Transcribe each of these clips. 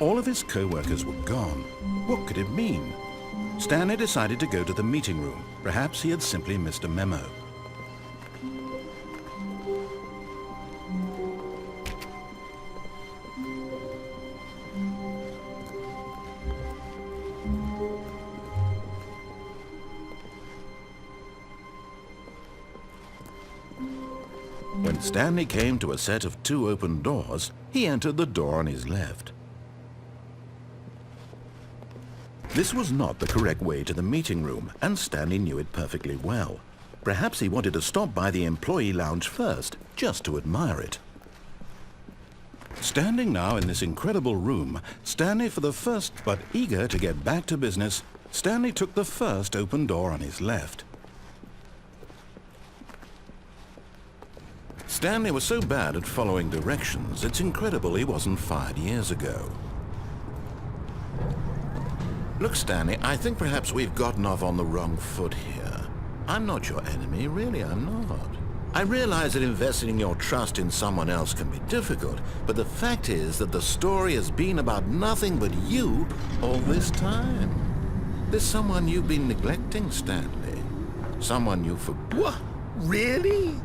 All of his co-workers were gone. What could it mean? Stanley decided to go to the meeting room. Perhaps he had simply missed a memo. When Stanley came to a set of 2 open doors, he entered the door on his left. This was not the correct way to the meeting room, and Stanley knew it perfectly well. Perhaps he wanted to stop by the employee lounge first, just to admire it. Standing now in this incredible room, Stanley for the first, but eager to get back to business, Stanley took the first open door on his left. Stanley was so bad at following directions, it's incredible he wasn't fired years ago. Look, Stanley, I think perhaps we've gotten off on the wrong foot here. I'm not your enemy, really, I'm not. I realize that investing your trust in someone else can be difficult, but the fact is that the story has been about nothing but you all this time. There's someone you've been neglecting, Stanley. Someone you What? Really?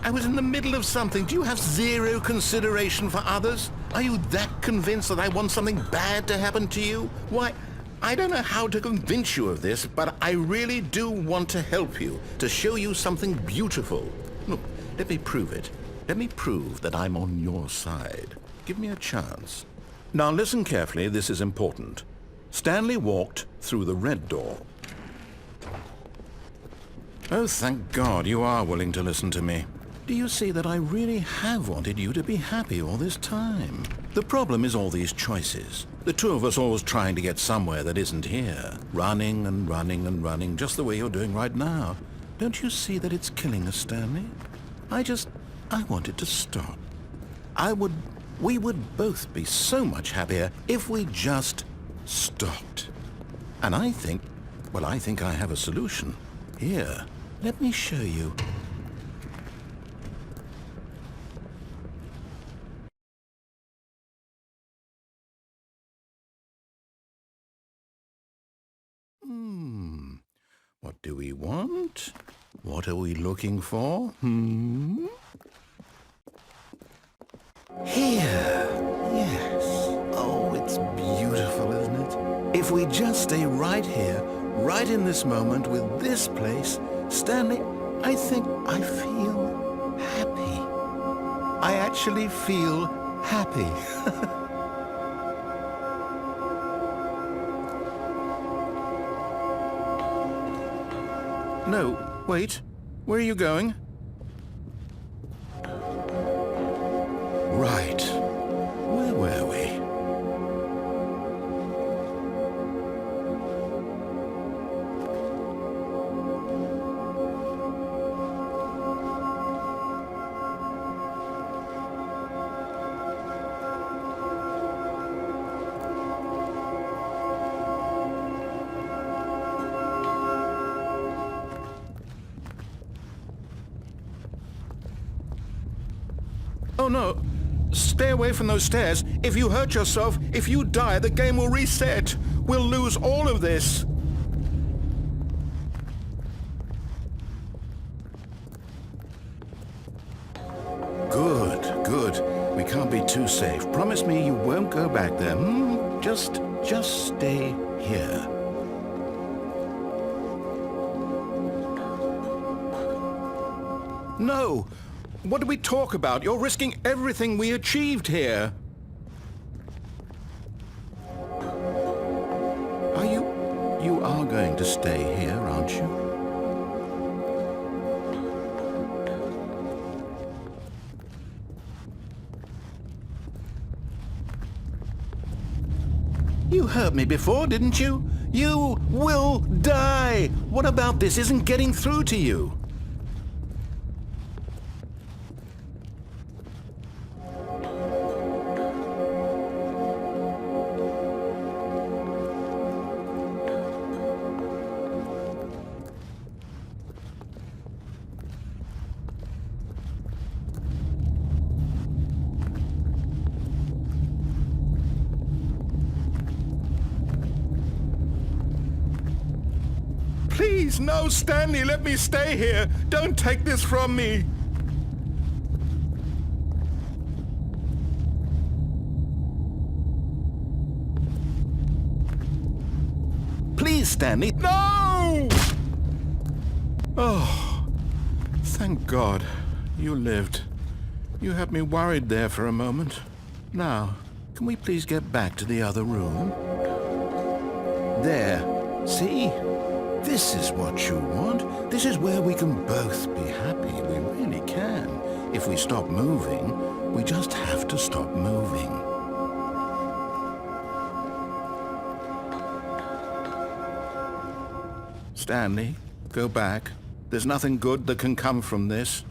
I was in the middle of something. Do you have zero consideration for others? Are you that convinced that I want something bad to happen to you? Why, I don't know how to convince you of this, but I really do want to help you, to show you something beautiful. Look, let me prove it. Let me prove that I'm on your side. Give me a chance. Now listen carefully, this is important. Stanley walked through the red door. Oh, thank God you are willing to listen to me. Do you see that I really have wanted you to be happy all this time? The problem is all these choices. The two of us always trying to get somewhere that isn't here. Running and running and running, just the way you're doing right now. Don't you see that it's killing us, Stanley? I want it to stop. We would both be so much happier if we just stopped. And I think I have a solution. Here, let me show you. What do we want? What are we looking for? Here. Yes. Oh, it's beautiful, isn't it? If we just stay right here, right in this moment with this place, Stanley, I think I feel happy. I actually feel happy. No, wait. Where are you going? Right. Where were we? Oh no! Stay away from those stairs. If you hurt yourself, if you die, the game will reset. We'll lose all of this. Good. We can't be too safe. Promise me you won't go back there. Just stay here. No! What do we talk about? You're risking everything we achieved here. You are going to stay here, aren't you? You heard me before, didn't you? You will die! What about this isn't getting through to you? Please, no, Stanley, let me stay here. Don't take this from me. Please, Stanley. No! Oh, thank God. You lived. You had me worried there for a moment. Now, can we please get back to the other room? There. See? This is what you want. This is where we can both be happy. We really can. If we stop moving, we just have to stop moving. Stanley, go back. There's nothing good that can come from this.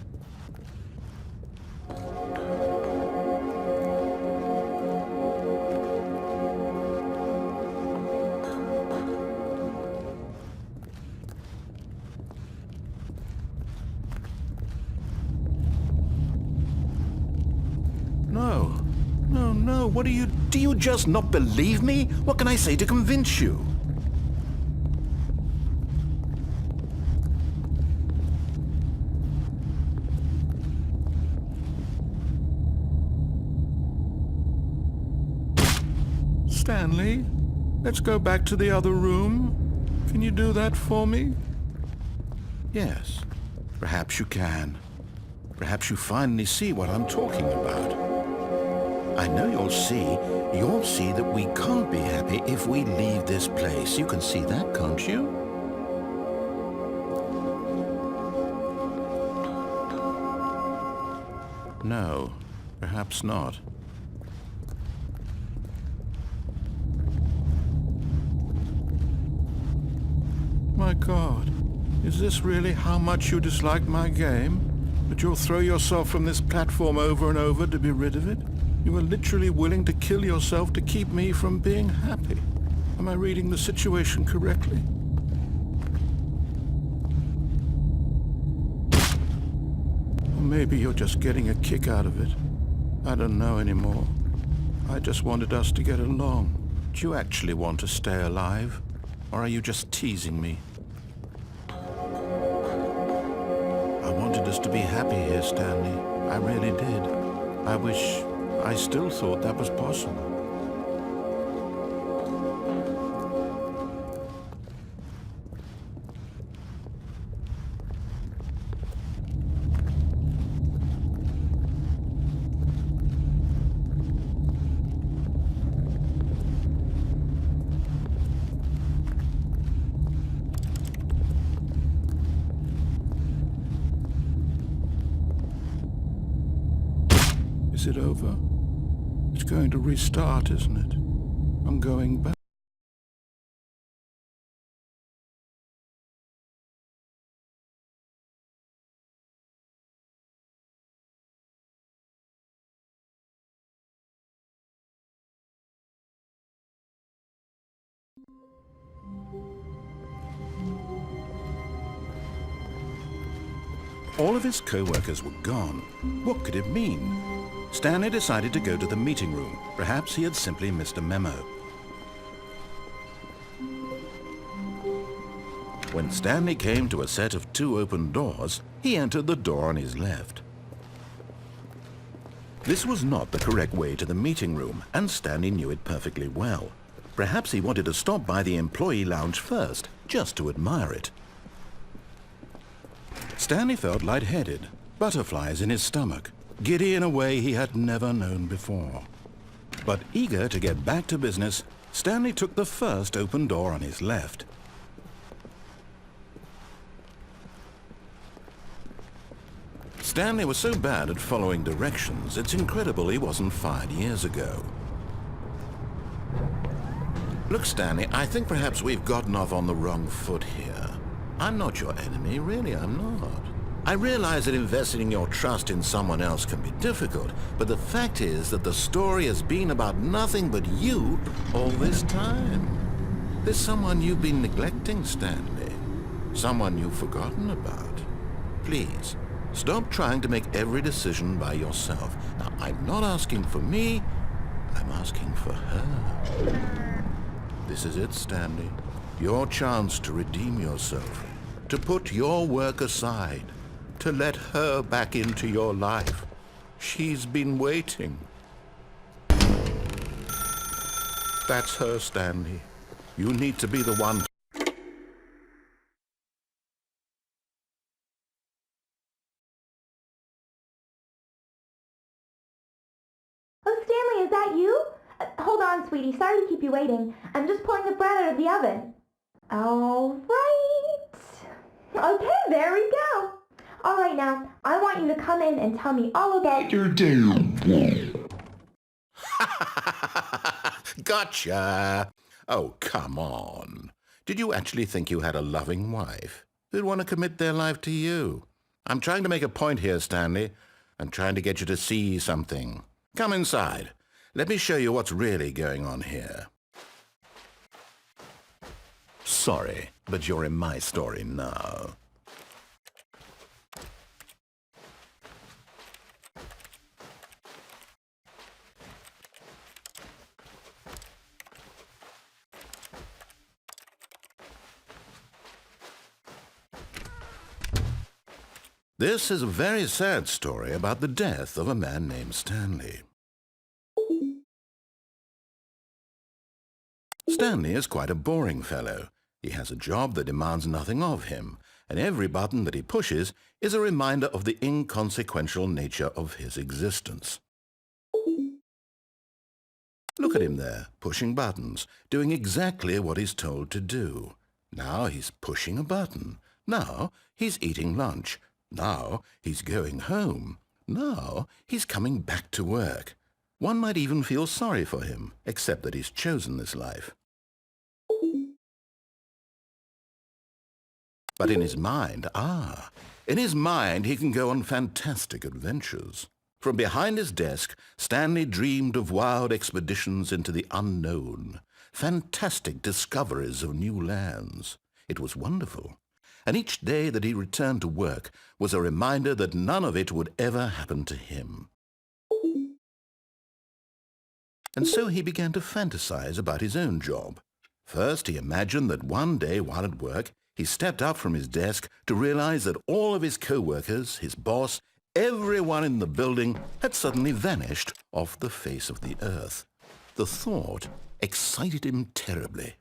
No, what do you just not believe me? What can I say to convince you? Stanley, let's go back to the other room. Can you do that for me? Yes, perhaps you can. Perhaps you finally see what I'm talking about. I know you'll see that we can't be happy if we leave this place. You can see that, can't you? No, perhaps not. My God, is this really how much you dislike my game? That you'll throw yourself from this platform over and over to be rid of it? You were literally willing to kill yourself to keep me from being happy. Am I reading the situation correctly? Or maybe you're just getting a kick out of it. I don't know anymore. I just wanted us to get along. Do you actually want to stay alive? Or are you just teasing me? I wanted us to be happy here, Stanley. I really did. I wish I still thought that was possible. Is it over? It's going to restart, isn't it? I'm going back. All of his co-workers were gone. What could it mean? Stanley decided to go to the meeting room. Perhaps he had simply missed a memo. When Stanley came to a set of 2 open doors, he entered the door on his left. This was not the correct way to the meeting room, and Stanley knew it perfectly well. Perhaps he wanted to stop by the employee lounge first, just to admire it. Stanley felt lightheaded, butterflies in his stomach, giddy in a way he had never known before. But eager to get back to business, Stanley took the first open door on his left. Stanley was so bad at following directions, it's incredible he wasn't fired years ago. Look, Stanley, I think perhaps we've gotten off on the wrong foot here. I'm not your enemy, really, I'm not. I realize that investing your trust in someone else can be difficult, but the fact is that the story has been about nothing but you all this time. There's someone you've been neglecting, Stanley. Someone you've forgotten about. Please, stop trying to make every decision by yourself. Now, I'm not asking for me, I'm asking for her. This is it, Stanley. Your chance to redeem yourself. to put your work aside, to let her back into your life. She's been waiting. That's her, Stanley. You need to be the one. Oh, Stanley, is that you? Hold on, sweetie. Sorry to keep you waiting. I'm just pulling the bread out of the oven. All right. Okay, there we go. All right, now, I want you to come in and tell me all about your day. Gotcha! Oh, come on. Did you actually think you had a loving wife who'd want to commit their life to you? I'm trying to make a point here, Stanley. I'm trying to get you to see something. Come inside. Let me show you what's really going on here. Sorry, but you're in my story now. This is a very sad story about the death of a man named Stanley. Stanley is quite a boring fellow. He has a job that demands nothing of him, and every button that he pushes is a reminder of the inconsequential nature of his existence. Look at him there, pushing buttons, doing exactly what he's told to do. Now he's pushing a button. Now he's eating lunch. Now he's going home. Now he's coming back to work. One might even feel sorry for him, except that he's chosen this life. But in his mind, he can go on fantastic adventures. From behind his desk, Stanley dreamed of wild expeditions into the unknown, fantastic discoveries of new lands. It was wonderful. And each day that he returned to work was a reminder that none of it would ever happen to him. And so he began to fantasize about his own job. First, he imagined that one day while at work, he stepped up from his desk to realize that all of his co-workers, his boss, everyone in the building had suddenly vanished off the face of the earth. The thought excited him terribly.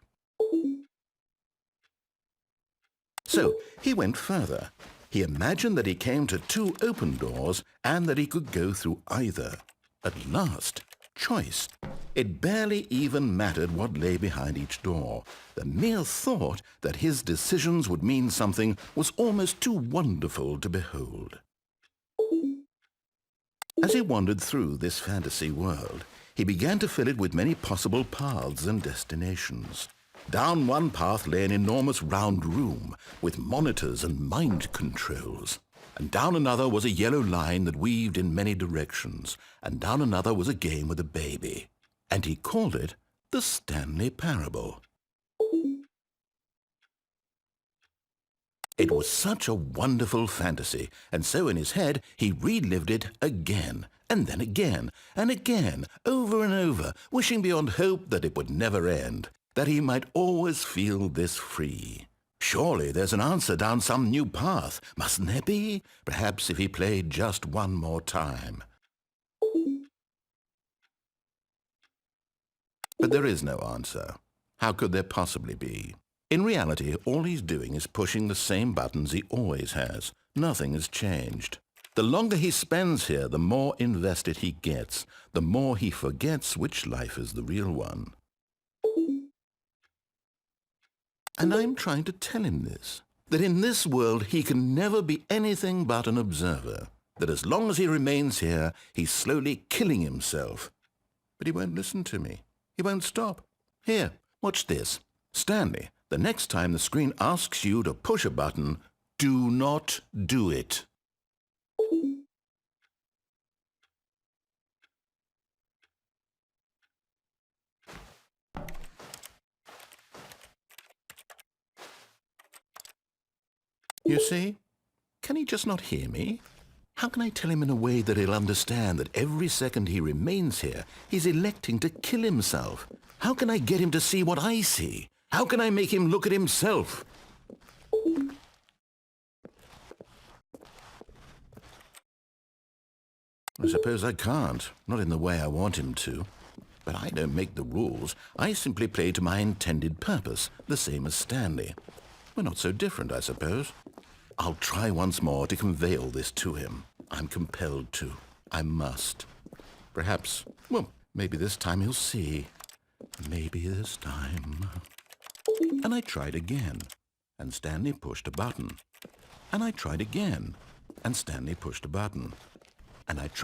So he went further. He imagined that he came to two open doors and that he could go through either. At last, choice. It barely even mattered what lay behind each door. The mere thought that his decisions would mean something was almost too wonderful to behold. As he wandered through this fantasy world, he began to fill it with many possible paths and destinations. Down one path lay an enormous round room with monitors and mind controls. And down another was a yellow line that weaved in many directions. And down another was a game with a baby. And he called it the Stanley Parable. It was such a wonderful fantasy, and so in his head he relived it again, and then again, and again, over and over, wishing beyond hope that it would never end, that he might always feel this free. Surely there's an answer down some new path, mustn't there be? Perhaps if he played just one more time. But there is no answer. How could there possibly be? In reality, all he's doing is pushing the same buttons he always has. Nothing has changed. The longer he spends here, the more invested he gets, the more he forgets which life is the real one. And I'm trying to tell him this, that in this world he can never be anything but an observer, that as long as he remains here, he's slowly killing himself. But he won't listen to me. He won't stop. Here, watch this. Stanley, the next time the screen asks you to push a button, do not do it. You see? Can he just not hear me? How can I tell him in a way that he'll understand that every second he remains here, he's electing to kill himself? How can I get him to see what I see? How can I make him look at himself? I suppose I can't, not in the way I want him to. But I don't make the rules. I simply play to my intended purpose, the same as Stanley. We're not so different, I suppose. I'll try once more to convey all this to him. I'm compelled to. I must. Perhaps, well, maybe this time he'll see. Maybe this time. And I tried again, and Stanley pushed a button. And I tried again, and Stanley pushed a button. And I tried.